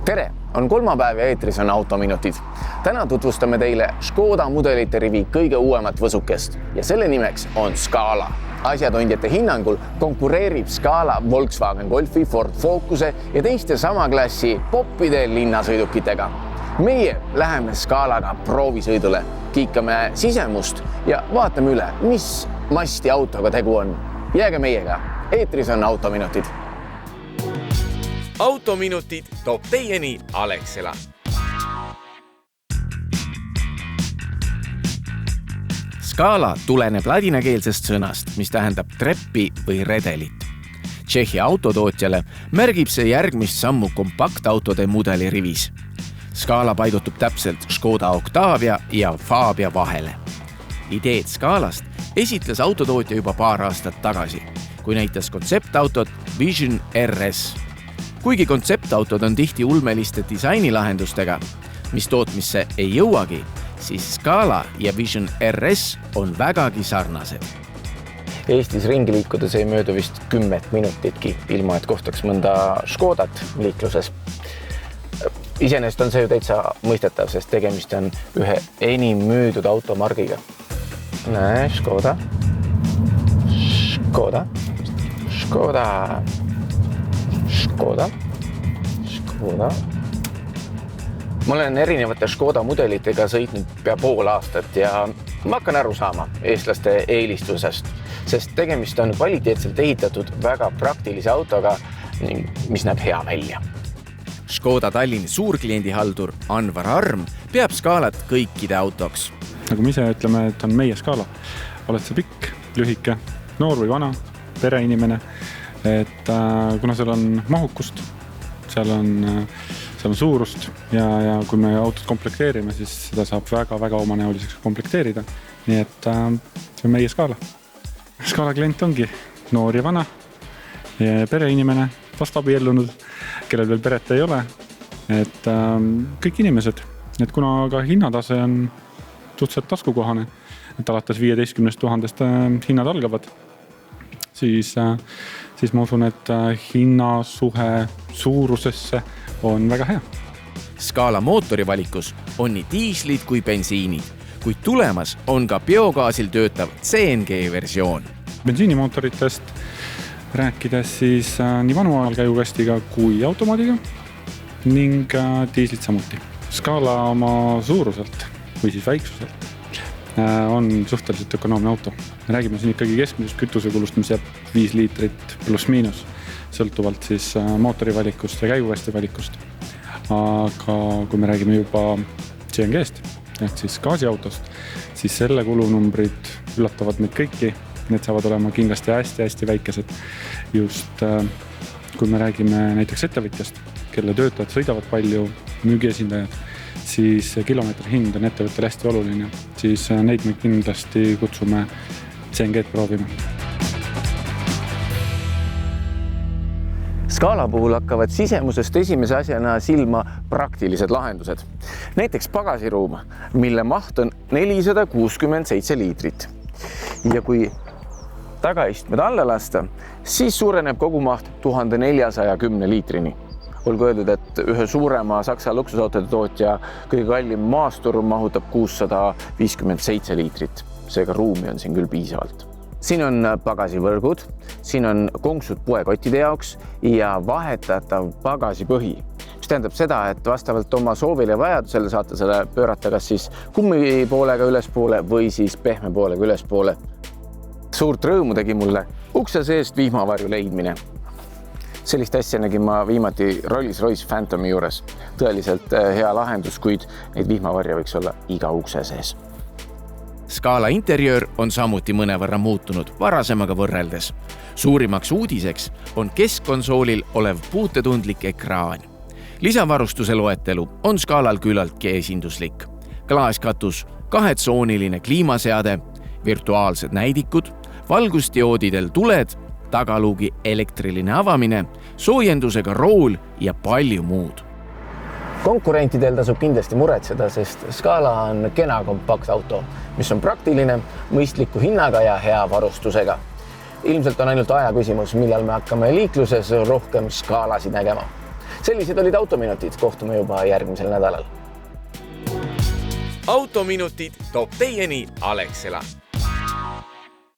Tere! On kolmapäev ja eetris on Autominutid. Täna tutvustame teile Škoda mudelite rivi kõige uuemat võsukest ja selle nimeks on Scala. Asjatundjate hinnangul konkureerib Scala Volkswagen Golfi, Ford Focuse ja teiste sama klassi poppide linnasõidukitega. Meie läheme Scalaga proovisõidule, kiikame sisemust ja vaatame üle, mis masti autoga tegu on. Jääge meiega, eetris on Autominutid. Autominutid toob teieni Alexela. Scala tuleneb ladinakeelsest sõnast, mis tähendab treppi või redelit. Tšehhi autotootjale märgib see järgmist sammu kompaktautode mudeli rivis. Scala paigutub täpselt Škoda Octavia ja Fabia vahele. Ideed Scalast esitles autotootja juba paar aastat tagasi, kui näitas kontseptautot Vision RS. Kuigi kontseptautod on tihti ulmeliste disainilahendustega, mis tootmisse ei jõuagi, siis Scala ja Vision RS on vägagi sarnased. Eestis ringi liikudes ei möödu vist 10 minutitki, ilma et kohtaks mõnda Škodat liikluses. Iseenesest on see ju täitsa mõistetav, sest tegemist on ühe enim müüdud automargiga. Näe, Škoda. Škoda. Škoda. Škoda. Škoda. Ma olen erinevate Škoda mudelitega sõitnud pea pool aastat ja ma hakkan aru saama eestlaste eelistusest, sest tegemist on kvaliteetselt ehitatud väga praktilise autoga, mis näeb hea välja. Škoda Tallinni suurkliendihaldur Anvar Arm peab Scalat kõikide autoks. Nagu me ise ütleme, et on meie Scala. Oled sa pikk, lühike, noor või vana, pereinimene. Et kuna seal on mahukust, seal on suurust ja kui me autot komplekteerime, siis seda saab väga omanäoliseks komplekteerida. Nii et see on meie Scala. Scala klient ongi noor ja vana, ja pereinimene, vast abiellunud, kellel veel peret ei ole. Et kõik inimesed, et kuna ka hinnatase on suhteliselt taskukohane, et alates 15 000 hinnad algavad, siis ma usun, et hinnasuhe suurusesse on väga hea. Scala mootori valikus on nii diislid kui bensiinid, kuid tulemas on ka biogaasil töötav CNG versioon. Bensiinimootoritest rääkides siis nii manuaalkäigukastiga kui automaadiga ning diislit samuti. Scala oma suuruselt või siis väiksuselt on suhteliselt ökonoomne auto. Me räägime siin ikkagi keskmisest kütusekulust, mis jääb 5 liitrit pluss miinus, sõltuvalt siis mootori valikust ja käigukasti valikust. Aga kui me räägime juba CNG-st, ehk siis gaasiautost, siis selle kulunumbrid üllatavad meid kõiki. Need saavad olema kindlasti hästi väikesed. Just kui me räägime näiteks ettevõtjast, kelle töötajad sõidavad palju, müügiesindajad, siis kilomeetri hind on ettevõttele hästi oluline, siis neid me kindlasti kutsume CNG-d proovima. Scala puhul hakkavad sisemusest esimese asjana silma praktilised lahendused. Näiteks pagasiruum, mille maht on 467 liitrit. Ja kui tagaistmed alla lasta, siis suureneb kogumaht 1410 liitrini. Olgu öeldud, et ühe suurema Saksa luksusautode tootja kõige kallim maastur mahutab 657 liitrit. Seega ruumi on siin küll piisavalt. Siin on pagasivõrgud, siin on konksud poekottide jaoks ja vahetatav pagasipõhi. Mis tähendab seda, et vastavalt oma soovile ja vajadusele saate selle pöörata kas siis kummi poolega ülespoole või siis pehme poolega ülespoole. Suurt rõõmu tegi mulle ukse seest vihmavarju leidmine. Sellist asja nägin ma viimati Rolls-Royce Phantomi juures. Tõeliselt hea lahendus, kuid neid vihmavarja võiks olla iga ukse sees. Scala interjöör on samuti mõnevõrra muutunud varasemaga võrreldes. Suurimaks uudiseks on keskkonsoolil olev puutetundlik ekraan. Lisavarustuse loetelu on Scalal küllaltki esinduslik. Klaaskatus, 2-tsooniline kliimaseade, virtuaalsed näidikud, valgusdioodidel tuled, tagaluugi elektriline avamine, soojendusega rool ja palju muud. Konkurentidel tasub kindlasti muretseda, sest Scala on kena kompaktauto, mis on praktiline, mõistliku hinnaga ja hea varustusega. Ilmselt on ainult aja küsimus, millal me hakkame liikluses rohkem Scalasid nägema. sellised olid autominutid, kohtume juba järgmisel nädalal. autominutid toob teieni Alexela.